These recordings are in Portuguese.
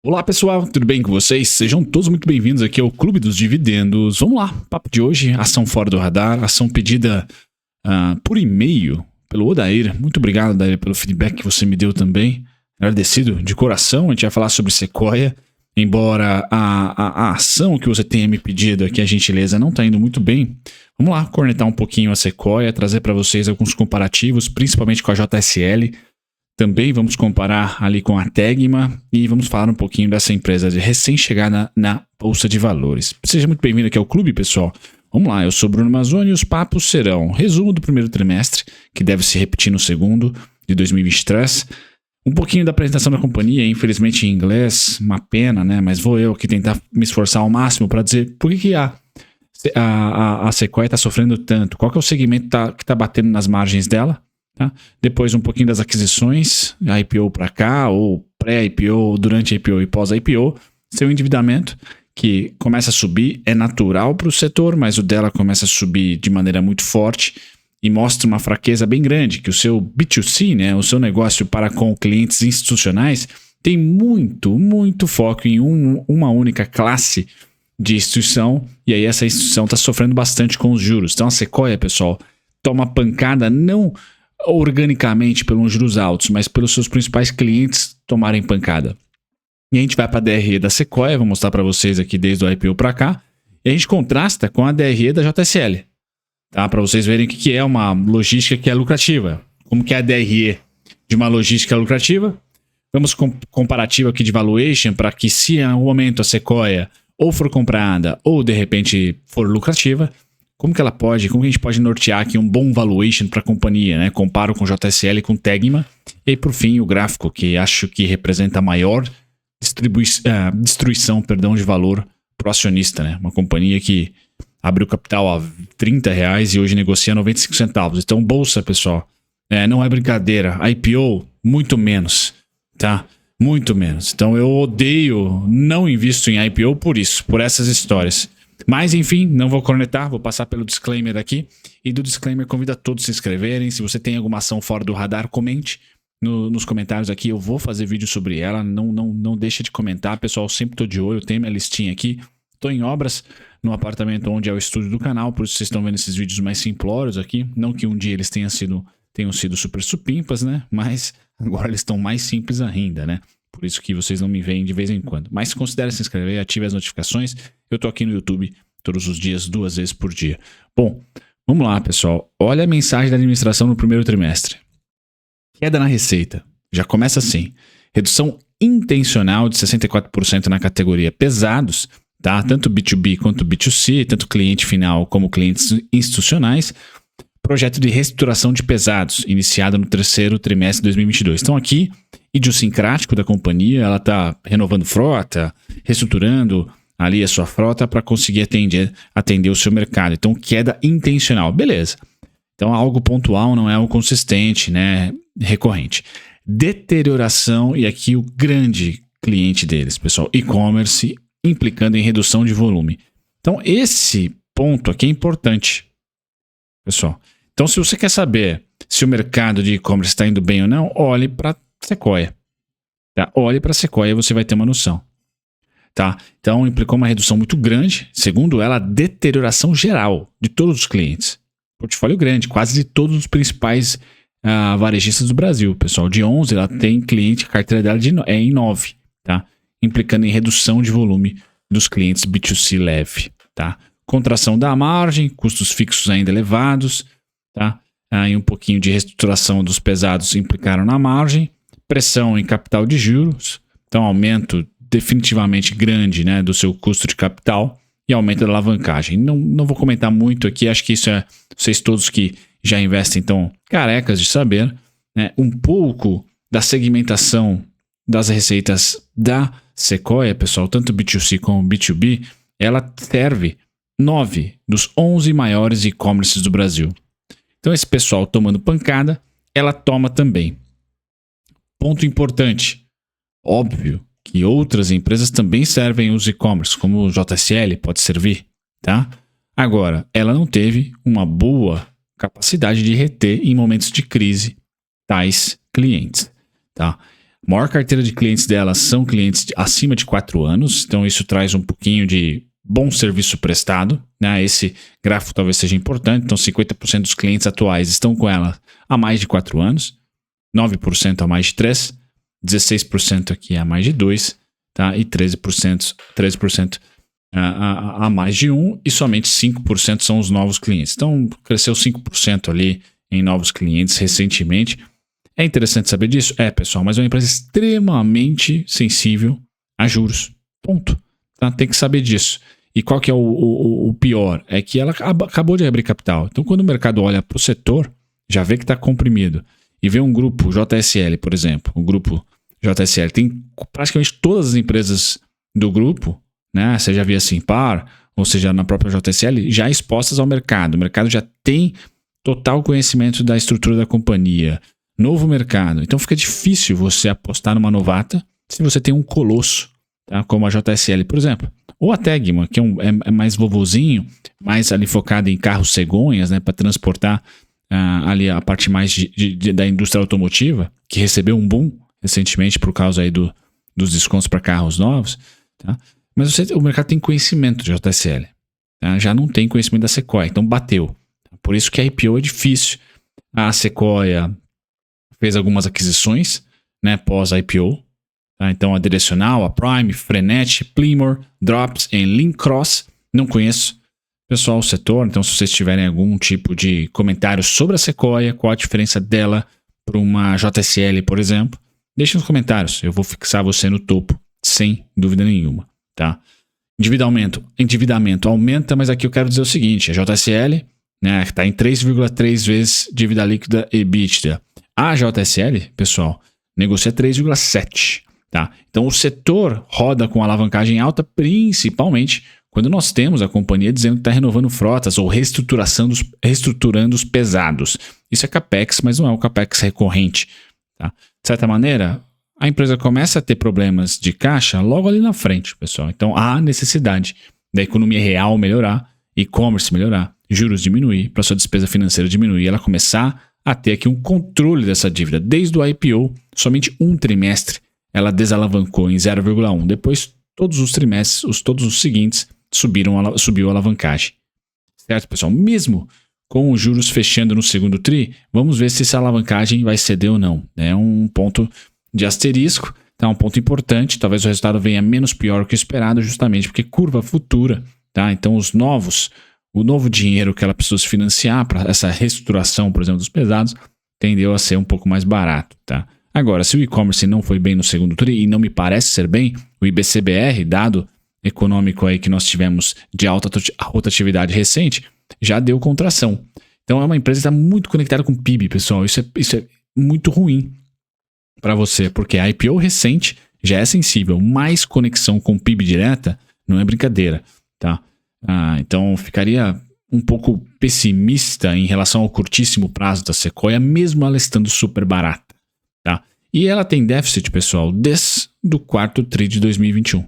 Olá pessoal, tudo bem com vocês? Sejam todos muito bem-vindos aqui ao Clube dos Dividendos. Vamos lá, papo de hoje, ação fora do radar, ação pedida por e-mail pelo Odair. Muito obrigado, Odair, pelo feedback que você me deu também. Agradecido de coração. A gente vai falar sobre Sequoia. Embora a ação que você tenha me pedido aqui, a gentileza, não está indo muito bem. Vamos lá, cornetar um pouquinho a Sequoia, trazer para vocês alguns comparativos, principalmente com a JSL. Também vamos comparar ali com a Tegma e vamos falar um pouquinho dessa empresa recém-chegada na Bolsa de Valores. Seja muito bem-vindo aqui ao clube, pessoal. Vamos lá, eu sou Bruno Mazzoni e os papos serão resumo do primeiro trimestre, que deve se repetir no segundo de 2023. Um pouquinho da apresentação da companhia, infelizmente em inglês, uma pena, né? Mas vou eu aqui tentar me esforçar ao máximo para dizer por que a Sequoia está sofrendo tanto, qual que é o segmento que está batendo nas margens dela. Tá? Depois um pouquinho das aquisições, IPO para cá, ou pré-IPO, durante IPO e pós-IPO, seu endividamento que começa a subir, é natural para o setor, mas o dela começa a subir de maneira muito forte e mostra uma fraqueza bem grande, que o seu B2C, né, o seu negócio para com clientes institucionais, tem muito foco em uma única classe de instituição, e aí essa instituição está sofrendo bastante com os juros. Então a Sequoia, pessoal, toma pancada não organicamente pelos juros altos, mas pelos seus principais clientes tomarem pancada. E a gente vai para a DRE da Sequoia, vou mostrar para vocês aqui desde o IPO para cá, e a gente contrasta com a DRE da JSL, tá? Para vocês verem o que é uma logística que é lucrativa. Como que é a DRE de uma logística lucrativa? Vamos com comparativo aqui de valuation para que se em algum momento a Sequoia ou for comprada ou de repente for lucrativa, como que a gente pode nortear aqui um bom valuation para a companhia, né? Comparo com JSL e com Tegma. E por fim, o gráfico, que acho que representa a maior destruição de valor para o acionista, né? Uma companhia que abriu capital a R$30 e hoje negocia 95 centavos. Então, bolsa, pessoal, não é brincadeira. IPO, muito menos, tá? Muito menos. Então, eu odeio, não invisto em IPO por isso, por essas histórias. Mas enfim, não vou cornetar, vou passar pelo disclaimer aqui. E do disclaimer convido a todos a se inscreverem. Se você tem alguma ação fora do radar, comente nos comentários aqui. Eu vou fazer vídeo sobre ela, não deixa de comentar. Pessoal, sempre estou de olho, tenho minha listinha aqui. Estou em obras no apartamento onde é o estúdio do canal, por isso vocês estão vendo esses vídeos mais simplórios aqui. Não que um dia eles tenham sido super supimpas, né? Mas agora eles estão mais simples ainda, né? Por isso que vocês não me veem de vez em quando. Mas considere se inscrever, ative as notificações. Eu tô aqui no YouTube todos os dias, 2 vezes por dia. Bom, vamos lá, pessoal. Olha a mensagem da administração no primeiro trimestre. Queda na receita. Já começa assim. Redução intencional de 64% na categoria pesados, tá? Tanto B2B quanto B2C, tanto cliente final como clientes institucionais. Projeto de reestruturação de pesados, iniciado no terceiro trimestre de 2022. Então aqui, idiosincrático da companhia, ela está renovando frota, reestruturando ali a sua frota para conseguir atender o seu mercado. Então queda intencional, beleza. Então algo pontual, não é algo consistente, né? Recorrente. Deterioração, e aqui o grande cliente deles, pessoal, e-commerce, implicando em redução de volume. Então esse ponto aqui é importante, pessoal. Então, se você quer saber se o mercado de e-commerce está indo bem ou não, olhe para Sequoia. Tá? Olhe para Sequoia e você vai ter uma noção. Tá? Então, implicou uma redução muito grande. Segundo ela, a deterioração geral de todos os clientes. Portfólio grande, quase de todos os principais varejistas do Brasil. Pessoal, de 11, ela tem cliente, a carteira dela é em 9. Tá? Implicando em redução de volume dos clientes B2C leve. Tá? Contração da margem, custos fixos ainda elevados. Tá? E um pouquinho de reestruturação dos pesados implicaram na margem, pressão em capital de juros, então aumento definitivamente grande, né, do seu custo de capital e aumento da alavancagem. Não vou comentar muito aqui, acho que isso vocês todos que já investem estão carecas de saber, né, um pouco da segmentação das receitas da Sequoia, pessoal, tanto B2C como B2B, ela serve 9 dos 11 maiores e-commerces do Brasil. Então esse pessoal tomando pancada, ela toma também. Ponto importante, óbvio que outras empresas também servem os e-commerce, como o JSL pode servir, tá? Agora, ela não teve uma boa capacidade de reter em momentos de crise tais clientes, tá? A maior carteira de clientes dela são clientes acima de 4 anos, então isso traz um pouquinho de bom serviço prestado, né? Esse gráfico talvez seja importante, então 50% dos clientes atuais estão com ela há mais de 4 anos, 9% há mais de 3, 16% aqui há mais de 2, tá? E 13% há mais de 1 e somente 5% são os novos clientes. Então cresceu 5% ali em novos clientes recentemente. É interessante saber disso? É, pessoal, mas é uma empresa extremamente sensível a juros. Ponto. Tá? Tem que saber disso. E qual que é o pior? É que ela acabou de abrir capital. Então, quando o mercado olha para o setor, já vê que está comprimido. E vê um grupo JSL, por exemplo. O grupo JSL tem praticamente todas as empresas do grupo, né? Seja via Simpar, ou seja, na própria JSL, já expostas ao mercado. O mercado já tem total conhecimento da estrutura da companhia. Novo mercado. Então fica difícil você apostar numa novata se você tem um colosso, tá? Como a JSL, por exemplo. Ou a Tegma, que é mais vovozinho, mais ali focado em carros cegonhas, né, para transportar ali a parte mais da indústria automotiva, que recebeu um boom recentemente por causa aí dos descontos para carros novos. Tá? Mas o mercado tem conhecimento de JSL. Tá? Já não tem conhecimento da Sequoia, então bateu. Por isso que a IPO é difícil. A Sequoia fez algumas aquisições, né, pós-IPO. Tá? Então, a Direcional, a Prime, Frenet, Plymore, Drops e Linkcross. Não conheço, pessoal, o setor. Então, se vocês tiverem algum tipo de comentário sobre a Sequoia, qual a diferença dela para uma JSL, por exemplo, deixe nos comentários. Eu vou fixar você no topo, sem dúvida nenhuma. Tá? Endividamento aumenta, mas aqui eu quero dizer o seguinte. A JSL está em 3,3 vezes dívida líquida EBITDA. A JSL, pessoal, negocia 3,7. Tá? Então o setor roda com alavancagem alta, principalmente quando nós temos a companhia dizendo que está renovando frotas ou reestruturando os pesados. Isso é CAPEX, mas não é um CAPEX recorrente. Tá? De certa maneira, a empresa começa a ter problemas de caixa logo ali na frente, pessoal. Então há necessidade da economia real melhorar, e-commerce melhorar, juros diminuir, para sua despesa financeira diminuir, ela começar a ter aqui um controle dessa dívida. Desde o IPO, somente um trimestre ela desalavancou em 0,1. Depois, todos os trimestres, todos os seguintes, subiu a alavancagem. Certo, pessoal? Mesmo com os juros fechando no segundo tri, vamos ver se essa alavancagem vai ceder ou não. É um ponto de asterisco, tá? Um ponto importante. Talvez o resultado venha menos pior que o esperado, justamente porque curva futura. Tá? Então, o novo dinheiro que ela precisou se financiar para essa reestruturação, por exemplo, dos pesados, tendeu a ser um pouco mais barato. Tá? Agora, se o e-commerce não foi bem no segundo tri, e não me parece ser bem, o IBCBR, dado econômico aí que nós tivemos de alta rotatividade recente, já deu contração. Então é uma empresa que está muito conectada com o PIB, pessoal. Isso é muito ruim para você, porque a IPO recente já é sensível. Mais conexão com o PIB direta não é brincadeira. Tá? Então ficaria um pouco pessimista em relação ao curtíssimo prazo da Sequoia, mesmo ela estando super barata. Tá? E ela tem déficit, pessoal, desde o quarto tri de 2021.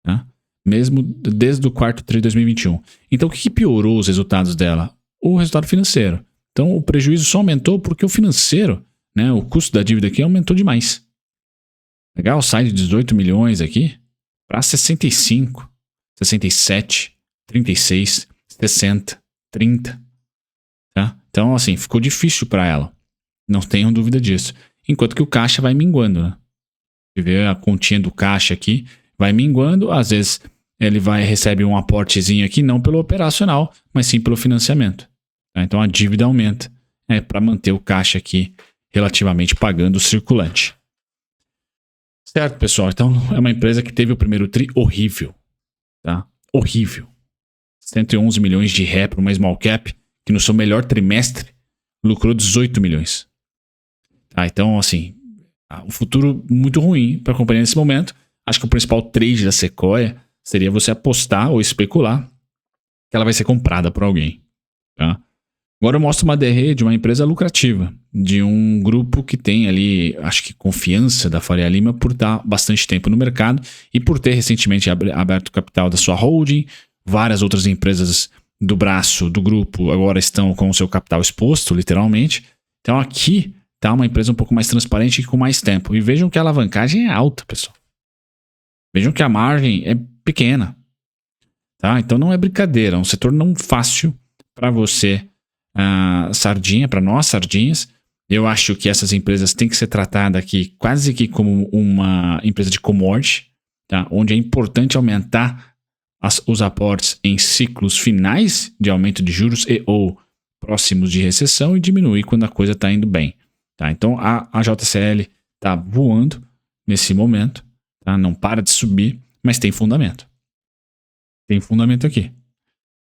Tá? Mesmo desde o quarto tri de 2021. Então, o que piorou os resultados dela? O resultado financeiro. Então, o prejuízo só aumentou porque o financeiro, né, o custo da dívida aqui aumentou demais. Legal? Sai de 18 milhões aqui para 65, 67, 36, 60, 30. Tá? Então, assim, ficou difícil para ela. Não tenham dúvida disso. Enquanto que o caixa vai minguando. Né? Você vê a continha do caixa aqui, vai minguando. Às vezes ele recebe um aportezinho aqui, não pelo operacional, mas sim pelo financiamento. Tá? Então a dívida aumenta para manter o caixa aqui relativamente pagando o circulante. Certo, pessoal? Então é uma empresa que teve o primeiro tri horrível. Tá? Horrível. 111 milhões de ré para uma small cap, que no seu melhor trimestre lucrou 18 milhões. Tá? Então, assim, um futuro muito ruim para a companhia nesse momento. Acho que o principal trade da Sequoia seria você apostar ou especular que ela vai ser comprada por alguém. Tá? Agora eu mostro uma DRE de uma empresa lucrativa, de um grupo que tem ali, acho que confiança da Faria Lima por estar bastante tempo no mercado e por ter recentemente aberto o capital da sua holding. Várias outras empresas do braço do grupo agora estão com o seu capital exposto, literalmente. Então aqui tá? Uma empresa um pouco mais transparente e com mais tempo. E vejam que a alavancagem é alta, pessoal. Vejam que a margem é pequena, tá? Então não é brincadeira, é um setor não fácil para você, sardinha, para nós sardinhas. Eu acho que essas empresas têm que ser tratadas aqui quase que como uma empresa de commodity, tá? Onde é importante aumentar os aportes em ciclos finais de aumento de juros e ou próximos de recessão e diminuir quando a coisa está indo bem, tá? Então a JCL está voando nesse momento, tá? Não para de subir, mas tem fundamento. Tem fundamento aqui.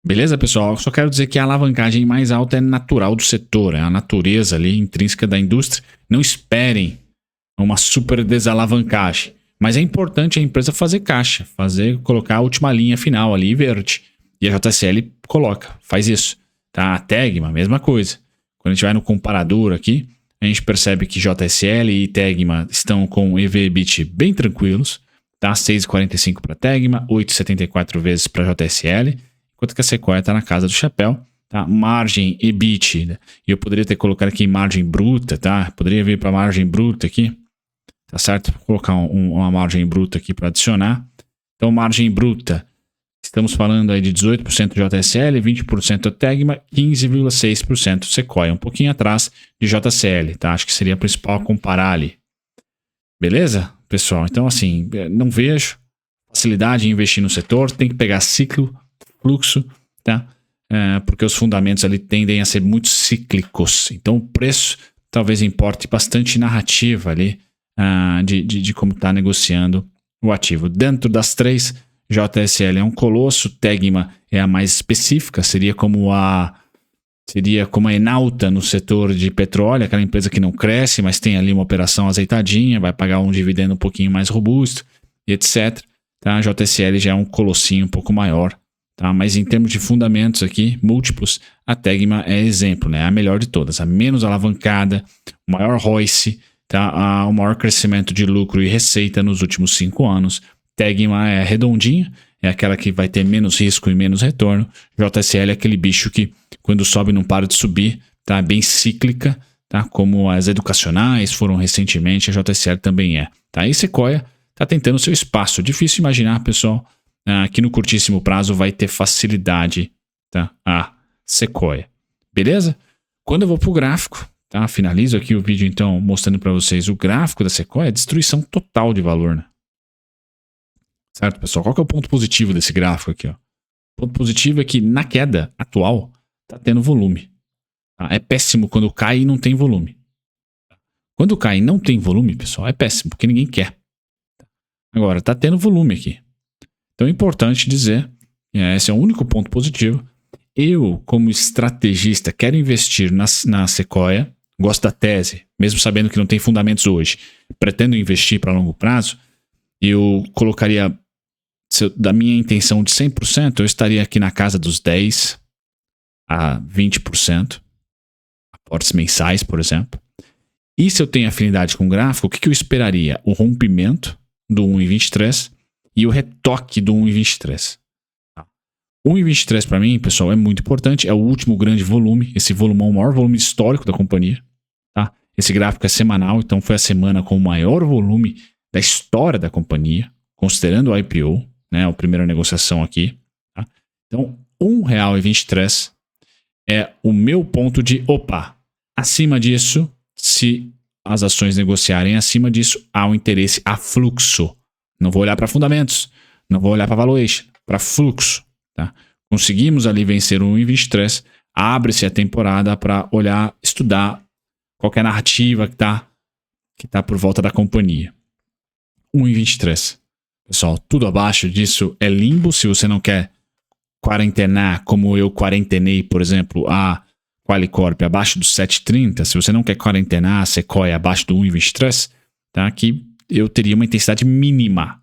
Beleza, pessoal? Eu só quero dizer que a alavancagem mais alta é natural do setor, é a natureza ali intrínseca da indústria. Não esperem uma super desalavancagem, mas é importante a empresa fazer caixa, colocar a última linha final ali verde. E a JCL faz isso. Tá? A Tegma, mesma coisa. Quando a gente vai no comparador aqui, a gente percebe que JSL e Tegma estão com EV/EBIT bem tranquilos, tá? 6,45 para Tegma, 8,74 vezes para JSL, enquanto que a Sequoia está na casa do chapéu, tá? Margem EBIT, né? E eu poderia ter colocado aqui margem bruta, tá? Poderia vir para margem bruta aqui, tá certo? Vou colocar uma margem bruta aqui para adicionar. Então, margem bruta, estamos falando aí de 18% JSL, 20% Tegma, 15,6% Sequoia, um pouquinho atrás de JCL, tá? Acho que seria a principal a comparar ali. Beleza, pessoal? Então, assim, não vejo facilidade em investir no setor, tem que pegar ciclo, fluxo, tá? Porque os fundamentos ali tendem a ser muito cíclicos. Então, o preço talvez importe bastante narrativa ali de como está negociando o ativo. Dentro das três, JSL é um colosso, Tegma é a mais específica, seria como a Enauta no setor de petróleo, aquela empresa que não cresce, mas tem ali uma operação azeitadinha, vai pagar um dividendo um pouquinho mais robusto, etc. Tá? A JSL já é um colossinho um pouco maior, tá? Mas em termos de fundamentos aqui, múltiplos, a Tegma é exemplo, né? A melhor de todas, a menos alavancada, o maior ROIC, tá? O maior crescimento de lucro e receita nos últimos 5 anos. Tegma é redondinha, é aquela que vai ter menos risco e menos retorno. JSL é aquele bicho que, quando sobe, não para de subir, tá? Bem cíclica, tá? Como as educacionais foram recentemente, a JSL também é. Tá? E Sequoia está tentando seu espaço. Difícil imaginar, pessoal, que no curtíssimo prazo vai ter facilidade, tá? A Sequoia. Beleza? Quando eu vou para o gráfico, tá? Finalizo aqui o vídeo, então, mostrando para vocês o gráfico da Sequoia, destruição total de valor, né? Certo, pessoal? Qual que é o ponto positivo desse gráfico aqui? Ó? O ponto positivo é que na queda atual está tendo volume. Tá? É péssimo quando cai e não tem volume. Quando cai e não tem volume, pessoal, é péssimo, porque ninguém quer. Agora, está tendo volume aqui. Então é importante dizer, esse é o único ponto positivo. Eu, como estrategista, quero investir na Sequoia, gosto da tese, mesmo sabendo que não tem fundamentos hoje. Pretendo investir para longo prazo, eu colocaria, da minha intenção de 100%, eu estaria aqui na casa dos 10% a 20%, aportes mensais, por exemplo. E se eu tenho afinidade com o gráfico, o que eu esperaria? O rompimento do 1,23 e o retoque do 1,23. 1,23 para mim, pessoal, é muito importante, é o último grande volume, esse volume é o maior volume histórico da companhia. Tá? Esse gráfico é semanal, então foi a semana com o maior volume da história da companhia, considerando o IPO, né, a primeira negociação aqui. Tá? Então, R$1,23 é o meu ponto de acima disso, se as ações negociarem acima disso, há um interesse a fluxo. Não vou olhar para fundamentos, não vou olhar para valuation, para fluxo. Tá? Conseguimos ali vencer o 1,23, abre-se a temporada para olhar, estudar qualquer narrativa que tá por volta da companhia. 1,23. Pessoal, tudo abaixo disso é limbo. Se você não quer quarentenar, como eu quarentenei, por exemplo, a Qualicorp abaixo dos 7,30, se você não quer quarentenar a Sequoia abaixo do 1,23, tá? Aqui eu teria uma intensidade mínima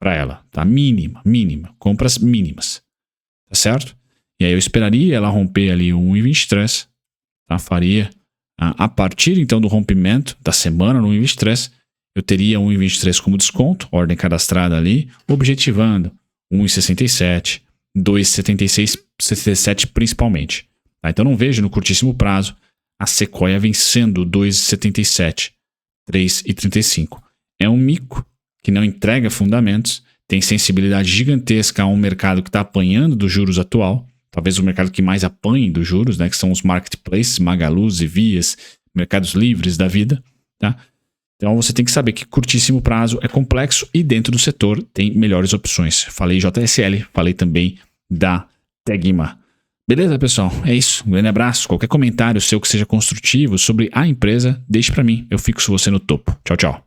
para ela, tá? Mínima. Compras mínimas, tá certo? E aí eu esperaria ela romper ali o 1,23, tá? Faria a partir então do rompimento da semana no 1,23, eu teria 1,23 como desconto, ordem cadastrada ali, objetivando 1,67, 2,77 principalmente. Tá? Então não vejo no curtíssimo prazo a Sequoia vencendo 2,77, 3,35. É um mico que não entrega fundamentos, tem sensibilidade gigantesca a um mercado que está apanhando dos juros atual, talvez o mercado que mais apanhe dos juros, né, que são os marketplaces, Magalus e Vias, mercados livres da vida, tá? Então você tem que saber que curtíssimo prazo é complexo e dentro do setor tem melhores opções. Falei JSL, falei também da Tegma. Beleza, pessoal? É isso. Um grande abraço. Qualquer comentário seu que seja construtivo sobre a empresa, deixe para mim. Eu fixo você no topo. Tchau, tchau.